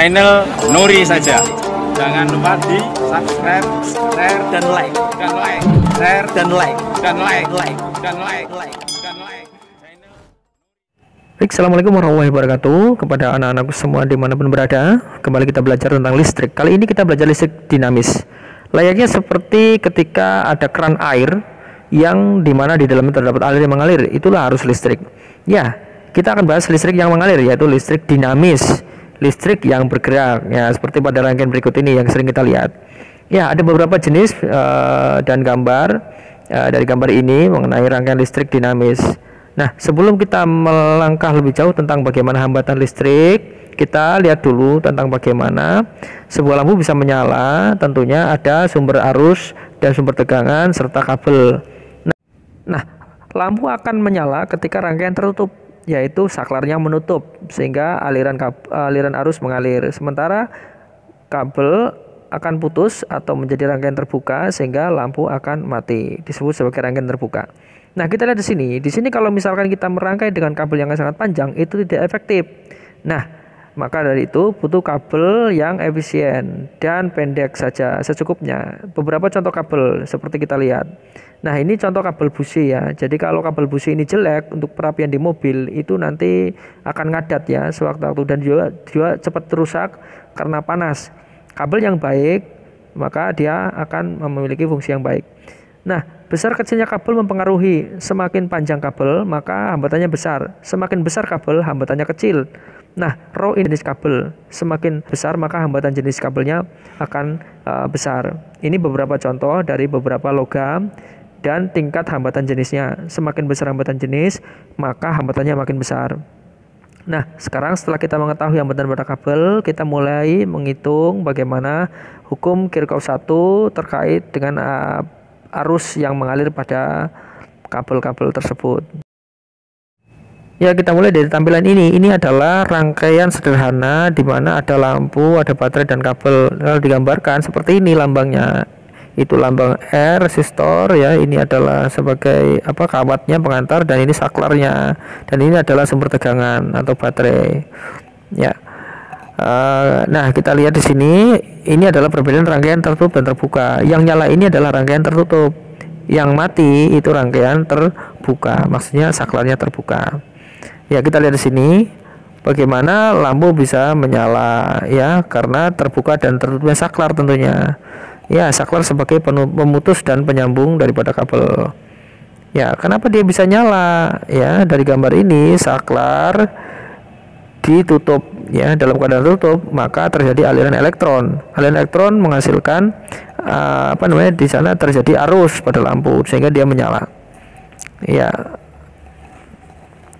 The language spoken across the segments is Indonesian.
channel Nuri saja. Jangan lupa di subscribe, share, dan like, share, dan like. Baik, assalamualaikum warahmatullahi wabarakatuh kepada anak-anakku semua dimanapun berada. Kembali kita belajar tentang listrik. Kali ini kita belajar listrik dinamis. Layaknya seperti ketika ada keran air yang dimana di dalamnya terdapat air yang mengalir, itulah arus listrik. Ya, kita akan bahas listrik yang mengalir, yaitu listrik dinamis, listrik yang bergerak. Ya, seperti pada rangkaian berikut ini yang sering kita lihat. Ya, ada beberapa jenis dan gambar dari gambar ini mengenai rangkaian listrik dinamis. Nah, sebelum kita melangkah lebih jauh tentang bagaimana hambatan listrik, kita lihat dulu tentang bagaimana sebuah lampu bisa menyala. Tentunya ada sumber arus dan sumber tegangan serta kabel. Nah, lampu akan menyala ketika rangkaian tertutup, yaitu saklarnya menutup sehingga aliran arus mengalir. Sementara kabel akan putus atau menjadi rangkaian terbuka sehingga lampu akan mati, disebut sebagai rangkaian terbuka. Nah, kita lihat di sini. Di sini kalau misalkan kita merangkai dengan kabel yang sangat panjang, itu tidak efektif. Nah, maka dari itu butuh kabel yang efisien dan pendek saja secukupnya. Beberapa contoh kabel seperti kita lihat. Nah, ini contoh kabel busi ya. Jadi kalau kabel busi ini jelek untuk perapian di mobil, itu nanti akan ngadat ya sewaktu-waktu dan juga cepat rusak karena panas. Kabel yang baik, maka dia akan memiliki fungsi yang baik. Nah, besar kecilnya kabel mempengaruhi. Semakin panjang kabel, maka hambatannya besar. Semakin besar kabel, hambatannya kecil. Nah, ini jenis kabel. Semakin besar, maka hambatan jenis kabelnya akan besar. Ini beberapa contoh dari beberapa logam dan tingkat hambatan jenisnya. Semakin besar hambatan jenis, maka hambatannya makin besar. Nah, sekarang setelah kita mengetahui hambatan pada kabel, kita mulai menghitung bagaimana hukum Kirchhoff 1 terkait dengan arus yang mengalir pada kabel-kabel tersebut. Ya, kita mulai dari tampilan ini. Ini adalah rangkaian sederhana di mana ada lampu, ada baterai dan kabel. Kalau digambarkan seperti ini lambangnya. Itu lambang R resistor ya. Ini adalah sebagai kawatnya pengantar dan ini saklarnya. Dan ini adalah sumber tegangan atau baterai. Ya. Nah, kita lihat di sini. Ini adalah perbedaan rangkaian tertutup dan terbuka. Yang nyala ini adalah rangkaian tertutup. Yang mati itu rangkaian terbuka. Maksudnya saklarnya terbuka. Ya, kita lihat di sini bagaimana lampu bisa menyala ya karena terbuka dan tertutupnya saklar tentunya. Ya, saklar sebagai pemutus dan penyambung daripada kabel. Ya, kenapa dia bisa nyala? Ya, dari gambar ini saklar ditutup ya, dalam keadaan tertutup maka terjadi aliran elektron. Aliran elektron menghasilkan di sana terjadi arus pada lampu sehingga dia menyala. Ya.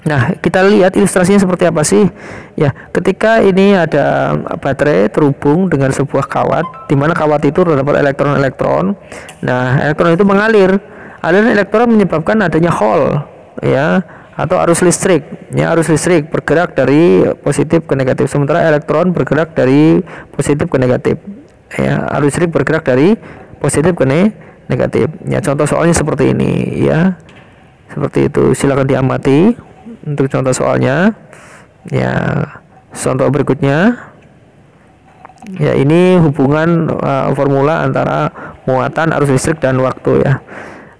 Nah, kita lihat ilustrasinya seperti apa sih? Ya, ketika ini ada baterai terhubung dengan sebuah kawat, di mana kawat itu terdapat elektron-elektron. Nah, elektron itu mengalir. Aliran elektron menyebabkan adanya hole, ya, atau arus listrik. Ya, arus listrik bergerak dari positif ke negatif, sementara elektron bergerak dari positif ke negatif. Ya, arus listrik bergerak dari positif ke negatif. Ya, contoh soalnya seperti ini, ya. Seperti itu. Silakan diamati untuk contoh soalnya. Ya, contoh berikutnya. Ya, ini hubungan formula antara muatan arus listrik dan waktu ya.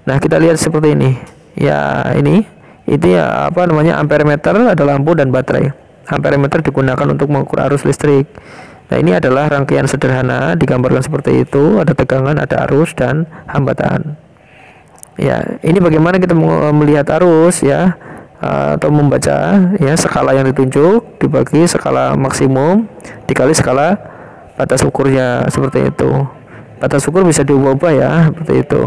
Nah, kita lihat seperti ini. Ya, ini ya ampermeter, ada lampu dan baterai. Ampermeter digunakan untuk mengukur arus listrik. Nah, ini adalah rangkaian sederhana digambarkan seperti itu, ada tegangan, ada arus dan hambatan. Ya, ini bagaimana kita melihat arus ya atau membaca ya skala yang ditunjuk dibagi skala maksimum dikali skala batas ukurnya seperti itu. Batas ukur bisa diubah-ubah ya seperti itu.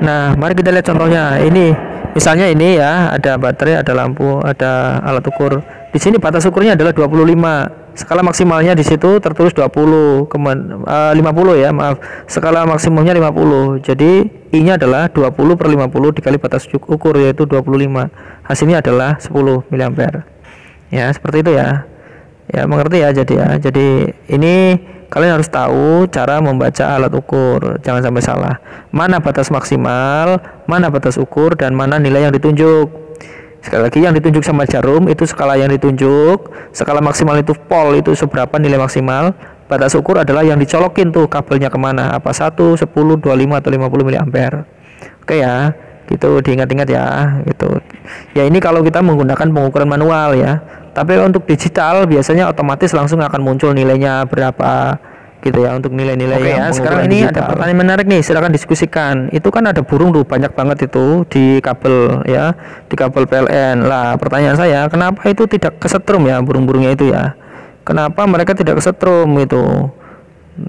Nah, mari kita lihat contohnya. Ini misalnya ini ya, ada baterai, ada lampu, ada alat ukur. Di sini batas ukurnya adalah 25. Skala maksimalnya di situ tertulis 20, 50 ya, maaf. Skala maksimumnya 50. Jadi I-nya adalah 20/50 dikali batas ukur yaitu 25. Hasilnya adalah 10 mA. Ya, seperti itu ya. Ya, mengerti ya Jadi ini kalian harus tahu cara membaca alat ukur, jangan sampai salah. Mana batas maksimal, mana batas ukur, dan mana nilai yang ditunjuk. Sekali lagi, yang ditunjuk sama jarum itu skala yang ditunjuk, skala maksimal itu volt itu seberapa nilai maksimal, batas ukur adalah yang dicolokin tuh kabelnya kemana, apa 1, 10, 25 atau 50 mA. Oke ya, gitu diingat-ingat ya, gitu. Ya ini kalau kita menggunakan pengukuran manual ya. Tapi untuk digital biasanya otomatis langsung akan muncul nilainya berapa gitu ya, untuk nilai-nilai ya. Sekarang ini digital. Ada pertanyaan menarik nih, silakan diskusikan. Itu kan ada burung tuh banyak banget itu di kabel ya, di kabel PLN. Lah pertanyaan saya, kenapa itu tidak kesetrum ya burung-burungnya itu ya? Kenapa mereka tidak kesetrum itu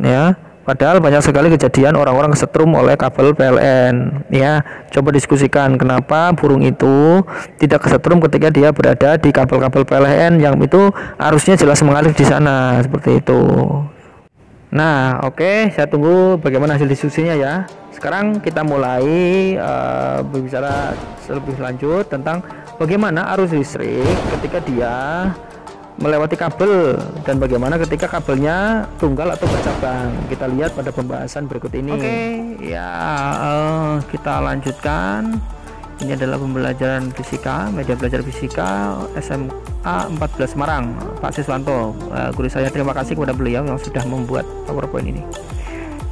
ya? Padahal banyak sekali kejadian orang-orang kesetrum oleh kabel PLN ya. Coba diskusikan kenapa burung itu tidak kesetrum ketika dia berada di kabel-kabel PLN yang itu arusnya jelas mengalir di sana, seperti itu. Nah, oke, saya tunggu bagaimana hasil diskusinya ya. Sekarang kita mulai berbicara lebih lanjut tentang bagaimana arus listrik ketika dia melewati kabel dan bagaimana ketika kabelnya tunggal atau bercabang. Kita lihat pada pembahasan berikut ini. Oke, ya kita lanjutkan. Ini adalah pembelajaran fisika, media belajar fisika SMA 14 Semarang, Pak Siswanto. Guru saya, terima kasih kepada beliau yang sudah membuat PowerPoint ini.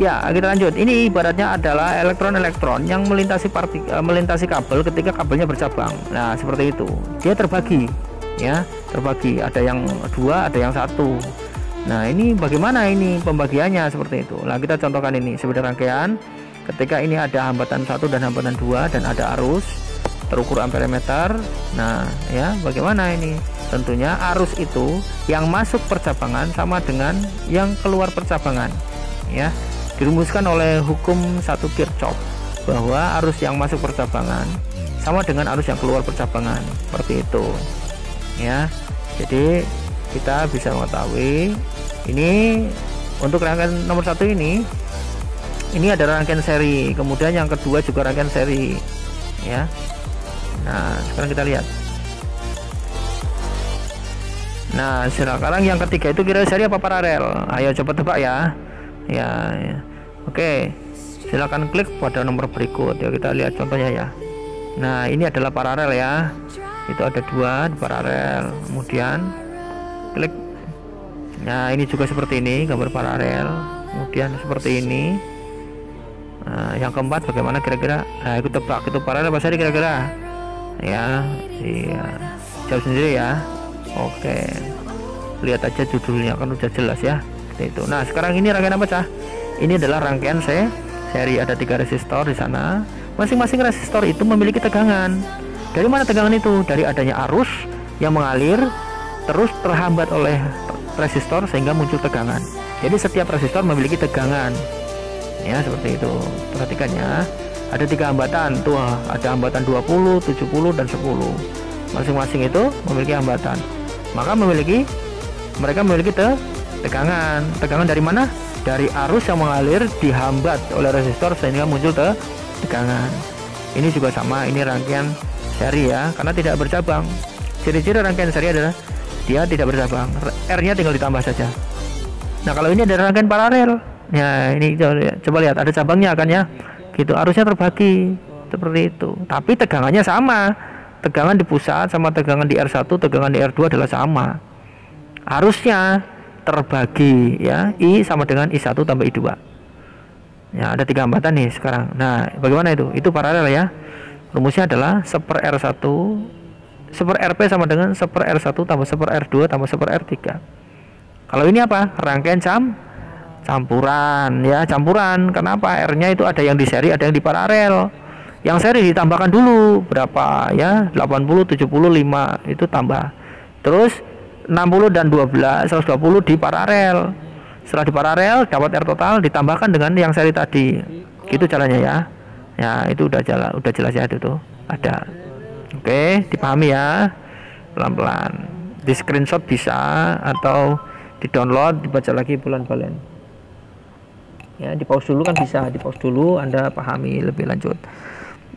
Ya, kita lanjut. Ini ibaratnya adalah elektron-elektron yang melintasi kabel ketika kabelnya bercabang. Nah, seperti itu. Dia terbagi, ya, terbagi. Ada yang 2, ada yang 1. Nah, ini bagaimana ini pembagiannya seperti itu. Nah, kita contohkan ini sebagai rangkaian. Ketika ini ada hambatan 1 dan hambatan 2 dan ada arus terukur amperemeter. Nah ya, bagaimana ini? Tentunya arus itu yang masuk percabangan sama dengan yang keluar percabangan ya. Dirumuskan oleh hukum 1 Kirchhoff bahwa arus yang masuk percabangan sama dengan arus yang keluar percabangan, seperti itu ya. Jadi kita bisa mengetahui ini untuk rangkaian nomor 1 ini ada rangkaian seri, kemudian yang kedua juga rangkaian seri ya. Nah sekarang kita lihat. Nah sekarang yang ketiga itu kira seri apa paralel? Ayo coba tebak ya. Ya. Oke, silakan klik pada nomor berikut ya, kita lihat contohnya ya. Nah ini adalah paralel ya, itu ada 2 di paralel, kemudian klik. Nah ini juga seperti ini, gambar paralel, kemudian seperti ini. Nah, yang keempat bagaimana kira-kira? Nah, ikut tebak, itu paralel apa seri kira-kira? Ya, iya. Jawab sendiri ya. Oke. Lihat aja judulnya kan udah jelas ya. Seperti itu. Nah, sekarang ini rangkaian apa, Cah? Ini adalah rangkaian seri, ada 3 resistor di sana. Masing-masing resistor itu memiliki tegangan. Dari mana tegangan itu? Dari adanya arus yang mengalir terus terhambat oleh resistor sehingga muncul tegangan. Jadi setiap resistor memiliki tegangan. Ya seperti itu, perhatikan ya, ada 3 hambatan tuh, ada hambatan 20, 70 dan 10. Masing-masing itu memiliki hambatan, maka mereka memiliki tegangan. Tegangan dari mana? Dari arus yang mengalir dihambat oleh resistor sehingga muncul tegangan. Ini juga sama, ini rangkaian seri ya, karena tidak bercabang. Ciri-ciri rangkaian seri adalah dia tidak bercabang, R-nya tinggal ditambah saja. Nah kalau ini ada rangkaian paralel. Ya ini coba lihat, ada cabangnya kan ya, gitu, arusnya terbagi seperti itu, tapi tegangannya sama. Tegangan di pusat sama tegangan di R1, tegangan di R2 adalah sama. Arusnya terbagi ya, I sama dengan I1 tambah I2 ya. Ada 3 hambatan nih sekarang. Nah bagaimana itu? Itu paralel ya. Rumusnya adalah 1/R1 1/RP sama dengan 1/R1 tambah 1/R2 tambah 1/R3. Kalau ini apa? Rangkaian campuran ya, campuran. Kenapa? R-nya itu ada yang di seri, ada yang di paralel. Yang seri ditambahkan dulu berapa ya, 80, 70, 5 itu tambah. Terus 60 dan 12, 120 di paralel. Setelah di paralel dapat R total ditambahkan dengan yang seri tadi. Gitu caranya ya. Ya itu udah jelas ya, itu tuh ada. Oke, dipahami ya. Pelan-pelan. Di screenshot bisa atau di download, dibaca lagi bulan-bulan. Ya di pause dulu kan bisa, di pause dulu Anda pahami lebih lanjut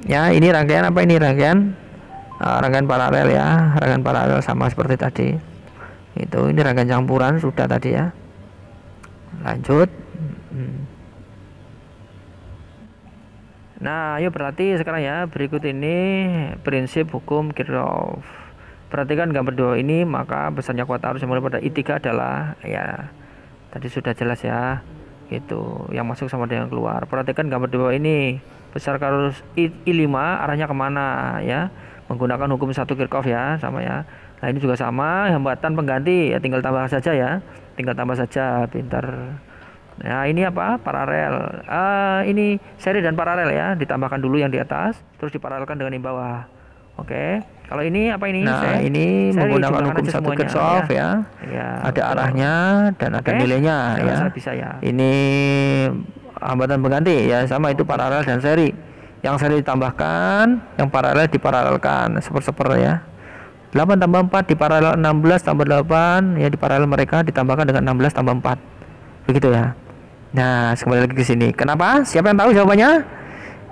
ya. Ini rangkaian apa? Ini rangkaian paralel ya, rangkaian paralel sama seperti tadi itu. Ini rangkaian campuran sudah tadi ya. Lanjut. Nah, ayo berarti sekarang ya, berikut ini prinsip hukum Kirchhoff. Perhatikan gambar 2 ini, maka besarnya kuat arus yang mulai pada I3 adalah, ya tadi sudah jelas ya, gitu, yang masuk sama dengan keluar. Perhatikan gambar 2 ini, besar arus I5 arahnya kemana ya, menggunakan hukum 1 Kirchhoff ya, sama ya. Nah ini juga sama, hambatan pengganti ya, tinggal tambah saja ya, tinggal tambah saja, pintar. Nah ini apa, paralel, ini seri dan paralel ya, ditambahkan dulu yang di atas terus diparalelkan dengan yang bawah. Oke, kalau ini apa ini? Nah ini menggunakan hukum 1 Kirchhoff ya, ada arahnya dan ada nilainya ya. Bisa ya. Ini hambatan pengganti ya, sama, itu paralel dan seri. Yang seri ditambahkan, yang paralel diparalelkan, seper ya. 8 tambah 4 diparalel 16 tambah 8 ya, di paralel mereka ditambahkan dengan 16 tambah 4, begitu ya. Nah kembali lagi ke sini, kenapa? Siapa yang tahu jawabannya?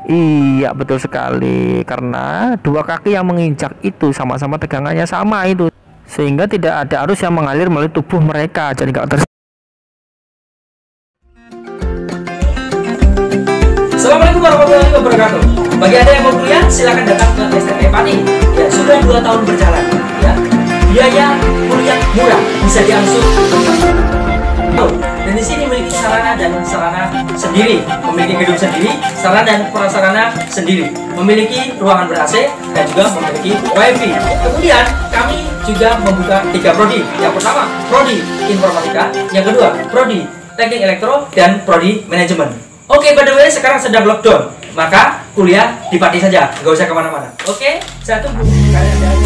Iya betul sekali, karena dua kaki yang menginjak itu sama-sama tegangannya sama itu, sehingga tidak ada arus yang mengalir melalui tubuh mereka, jadi nggak Assalamualaikum warahmatullahi wabarakatuh. Bagi Anda yang mau kuliah, silakan datang ke STT Pani. Ya, sudah 2 tahun berjalan. Ya, biaya kuliah murah, bisa diangsur. Dan di sini memiliki sarana dan prasarana sendiri, memiliki gedung sendiri, sarana dan prasarana sendiri, memiliki ruangan ber-AC dan juga memiliki WiFi. Kemudian kami juga membuka 3 prodi. Yang pertama, prodi informatika, yang kedua, prodi teknik elektro, dan prodi manajemen. Oke, by the way, sekarang sedang lockdown, maka kuliah di Pati saja, nggak usah kemana-mana. Oke, saya tunggu kalian.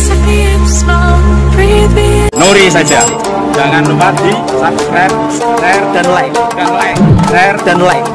Nuri saja. Jangan lupa di subscribe, share dan like, share dan like.